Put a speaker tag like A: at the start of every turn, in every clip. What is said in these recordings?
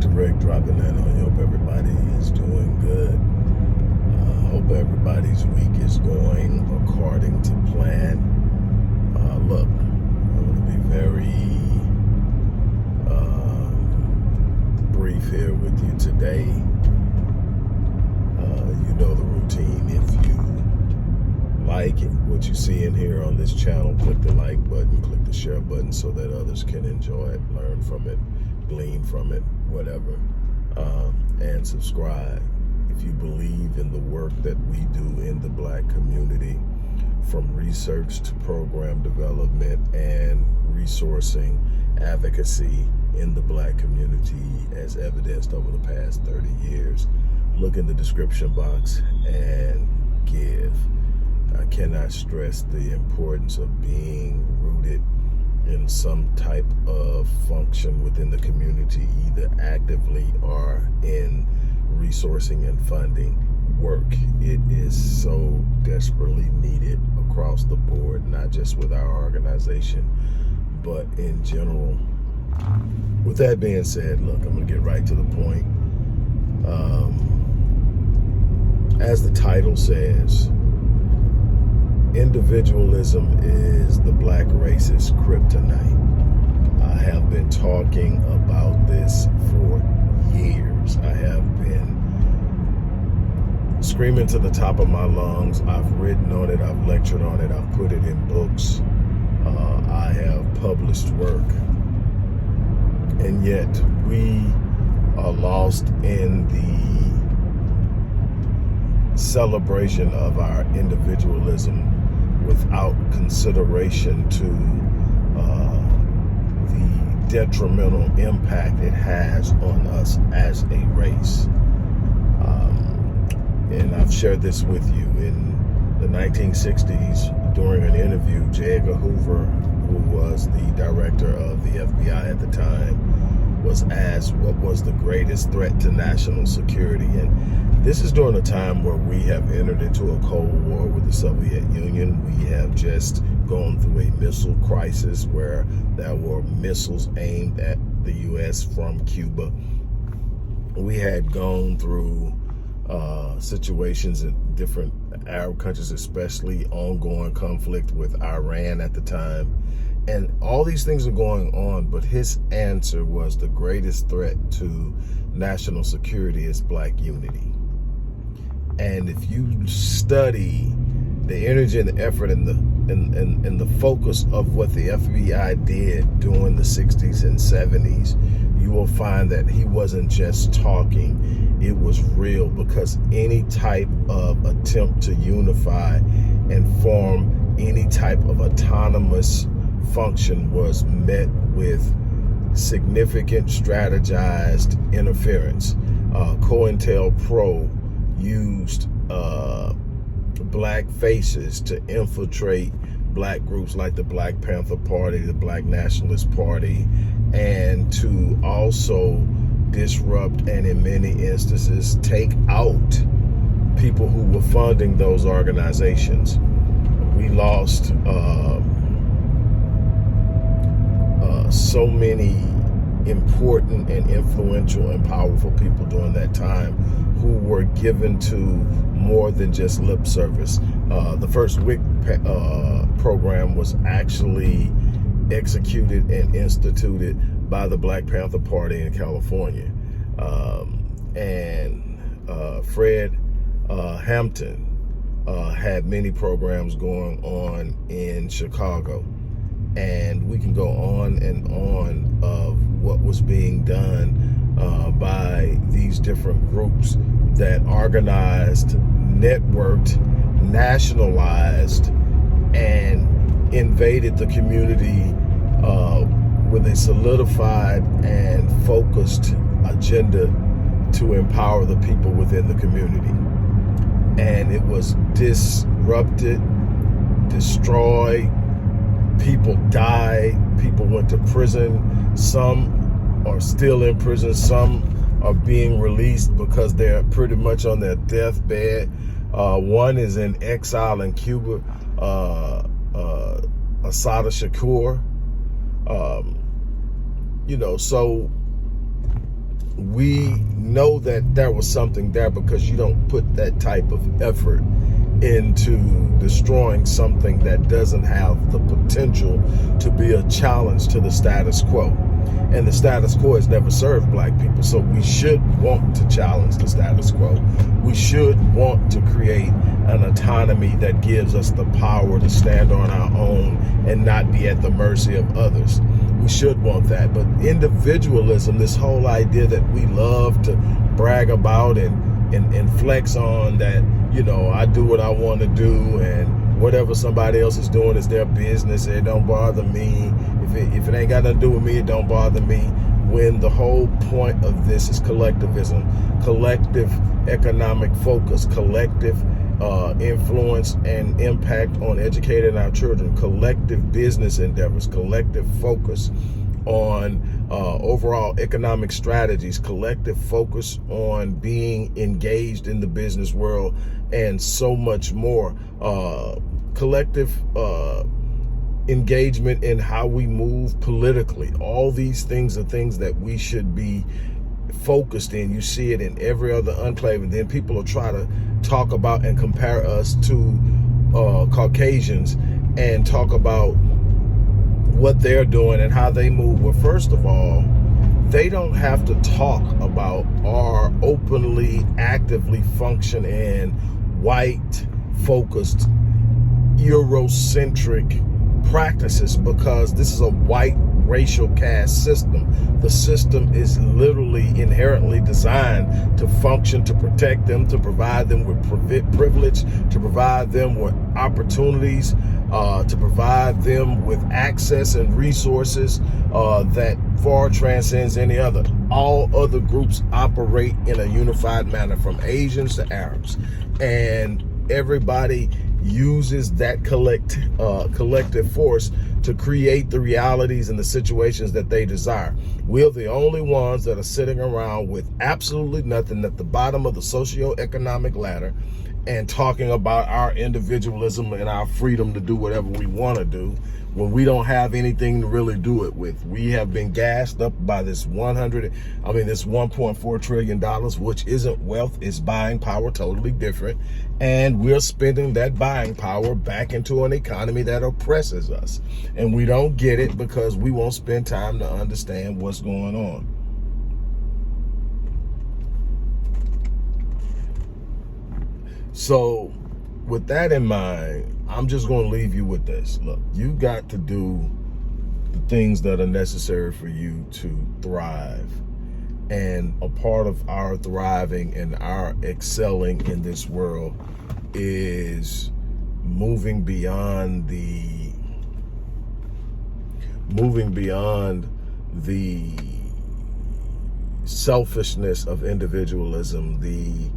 A: Dr. Rick dropping that on you. Hope everybody is doing good. Hope everybody's week is going according to plan. Look, I'm going to be very brief here with you today. You know the routine. If you like what you see in here on this channel, click the like button, click the share button so that others can enjoy it, learn from it, glean from it, whatever, and subscribe. If you believe in the work that we do in the Black community, from research to program development and resourcing advocacy in the Black community as evidenced over the past 30 years, look in the description box and give. I cannot stress the importance of being rooted in some type of function within the community, either actively or in resourcing and funding work. It is so desperately needed across the board, not just with our organization, but in general. With that being said, look, I'm going to get right to the point. As the title says, individualism is the Black race's kryptonite. I have been talking about this for years. I have been screaming to the top of my lungs. I've written on it, I've lectured on it, I've put it in books, I have published work. And yet we are lost in the celebration of our individualism without consideration to the detrimental impact it has on us as a race. And I've shared this with you. In the 1960s, during an interview, J. Edgar Hoover, who was the director of the FBI at the time, was asked what was the greatest threat to national security. And this is during a time where we have entered into a Cold War with the Soviet Union. We have just gone through a missile crisis where there were missiles aimed at the U.S. from Cuba. We had gone through situations in different Arab countries, especially ongoing conflict with Iran at the time. And all these things are going on, but his answer was the greatest threat to national security is Black unity. And if you study the energy and the effort and the focus of what the FBI did during the 60s and 70s, you will find that he wasn't just talking, it was real, because any type of attempt to unify and form any type of autonomous function was met with significant strategized interference. COINTELPRO used Black faces to infiltrate Black groups like the Black Panther Party, the Black Nationalist Party, and to also disrupt and in many instances take out people who were funding those organizations. We lost so many important and influential and powerful people during that time who were given to more than just lip service. The first WIC program was actually executed and instituted by the Black Panther Party in California. Fred Hampton had many programs going on in Chicago. And we can go on and on of what was being done by these different groups that organized, networked, nationalized, and invaded the community with a solidified and focused agenda to empower the people within the community. And it was disrupted, destroyed. People died, people went to prison, some are still in prison, some are being released because they're pretty much on their deathbed. One is in exile in Cuba, Assata Shakur. So we know that there was something there because you don't put that type of effort into destroying something that doesn't have the potential to be a challenge to the status quo. And the status quo has never served black people. So we should want to challenge the status quo. We should want to create an autonomy that gives us the power to stand on our own and not be at the mercy of others. We should want that. But individualism, this whole idea that we love to brag about and flex on, that, you know, I do what I want to do and whatever somebody else is doing is their business. It don't bother me. If it ain't got nothing to do with me, it don't bother me. When the whole point of this is collectivism, collective economic focus, collective influence and impact on educating our children, collective business endeavors, collective focus on overall economic strategies, collective focus on being engaged in the business world, and so much more. Collective engagement in how we move politically. All these things are things that we should be focused in. You see it in every other enclave, and then people will try to talk about and compare us to Caucasians and talk about what they're doing and how they move. Well, first of all, they don't have to talk about our openly, actively function in white focused Eurocentric practices, because this is a white racial caste system. The system is literally inherently designed to function, to protect them, to provide them with privilege, to provide them with opportunities, to provide them with access and resources that far transcends any other. All other groups operate in a unified manner, from Asians to Arabs, and everybody uses that collective force to create the realities and the situations that they desire. We're the only ones that are sitting around with absolutely nothing at the bottom of the socioeconomic ladder and talking about our individualism and our freedom to do whatever we want to do, when we don't have anything to really do it with. We have been gassed up by this $1.4 trillion, which isn't wealth, it's buying power, totally different. And we're spending that buying power back into an economy that oppresses us. And we don't get it because we won't spend time to understand what's going on. So with that in mind, I'm just going to leave you with this. Look, you got to do the things that are necessary for you to thrive. And a part of our thriving and our excelling in this world is moving beyond the selfishness of individualism, the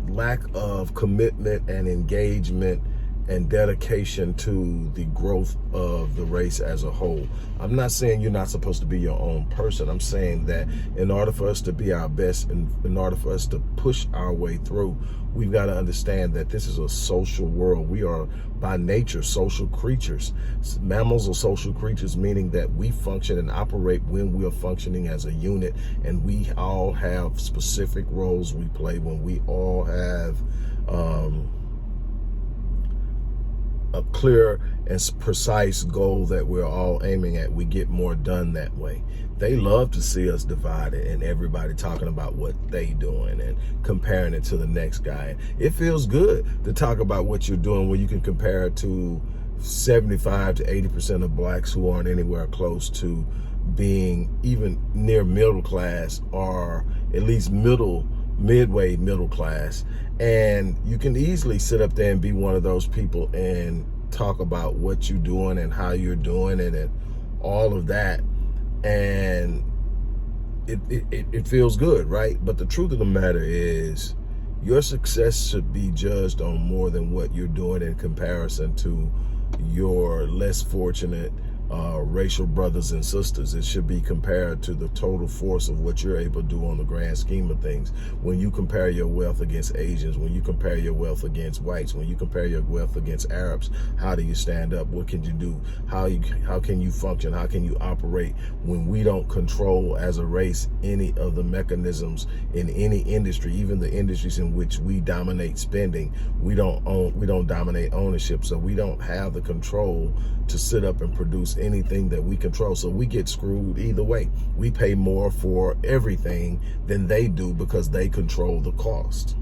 A: lack of commitment and engagement and dedication to the growth of the race as a whole. I'm not saying you're not supposed to be your own person. I'm saying that in order for us to be our best, and in order for us to push our way through, we've got to understand that this is a social world. We are by nature social creatures. Mammals are social creatures, meaning that we function and operate when we are functioning as a unit, and we all have specific roles we play. When we all have a clear and precise goal that we're all aiming at, we get more done that way. They love to see us divided and everybody talking about what they doing and comparing it to the next guy. It feels good to talk about what you're doing when you can compare it to 75 to 80% of blacks who aren't anywhere close to being even near middle class, or at least midway middle class. And you can easily sit up there and be one of those people and talk about what you're doing and how you're doing it and all of that, and it feels good, right? But the truth of the matter is, your success should be judged on more than what you're doing in comparison to your less fortunate racial brothers and sisters. It should be compared to the total force of what you're able to do on the grand scheme of things. When you compare your wealth against Asians, when you compare your wealth against whites, when you compare your wealth against Arabs, how do you stand up? What can you do? How can you function? How can you operate when we don't control as a race any of the mechanisms in any industry, even the industries in which we dominate spending? We don't dominate ownership, so we don't have the control to sit up and produce anything that we control. So we get screwed either way. We pay more for everything than they do because they control the cost.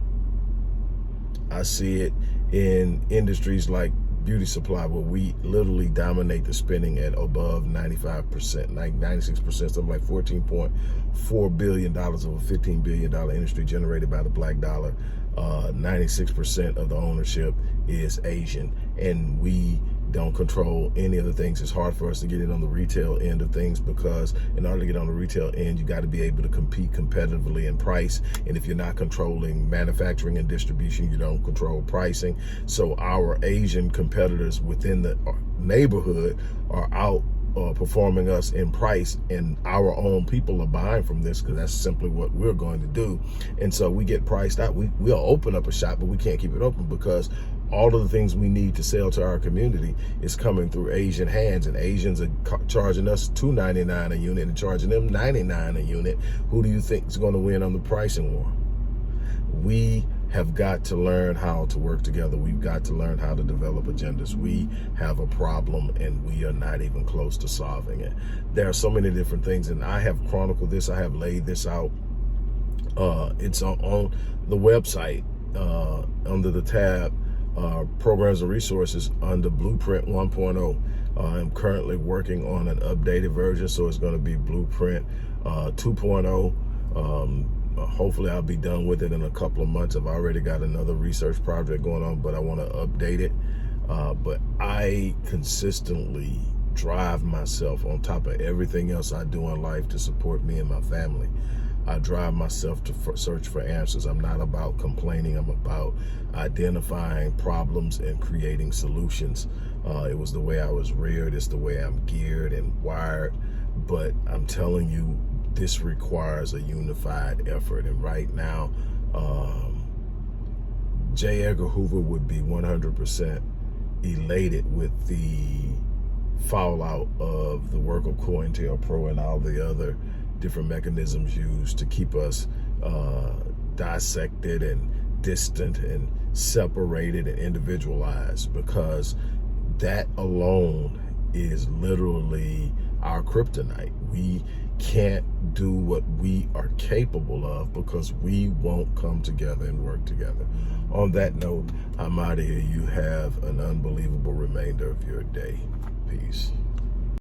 A: I see it in industries like beauty supply, where we literally dominate the spending at above 95%, like 96%, something like $14.4 billion of a $15 billion industry generated by the black dollar. 96% of the ownership is Asian, and we don't control any of the things. It's hard for us to get in on the retail end of things, because in order to get on the retail end, you got to be able to compete competitively in price. And if you're not controlling manufacturing and distribution, you don't control pricing. So our Asian competitors within the neighborhood are out performing us in price, and our own people are buying from this because that's simply what we're going to do. And so we get priced out. We'll open up a shop, but we can't keep it open because all of the things we need to sell to our community is coming through Asian hands, and Asians are charging us $2.99 a unit and charging them $99 a unit. Who do you think is going to win on the pricing war? We have got to learn how to work together. We've got to learn how to develop agendas. We have a problem, and we are not even close to solving it. There are so many different things, and I have chronicled this. I have laid this out. It's on the website under the tab Programs and Resources under Blueprint 1.0. I'm currently working on an updated version, so it's going to be Blueprint 2.0. Hopefully I'll be done with it in a couple of months. I've already got another research project going on, but I want to update it. But I consistently drive myself, on top of everything else I do in life, to support me and my family. I drive myself to search for answers. I'm not about complaining. I'm about identifying problems and creating solutions. It was the way I was reared. It's the way I'm geared and wired. But I'm telling you, this requires a unified effort. And right now, J. Edgar Hoover would be 100% elated with the fallout of the work of COINTELPRO and all the other different mechanisms used to keep us dissected and distant and separated and individualized, because that alone is literally our kryptonite. We can't do what we are capable of because we won't come together and work together. On that note, I'm out of here. You have an unbelievable remainder of your day. Peace.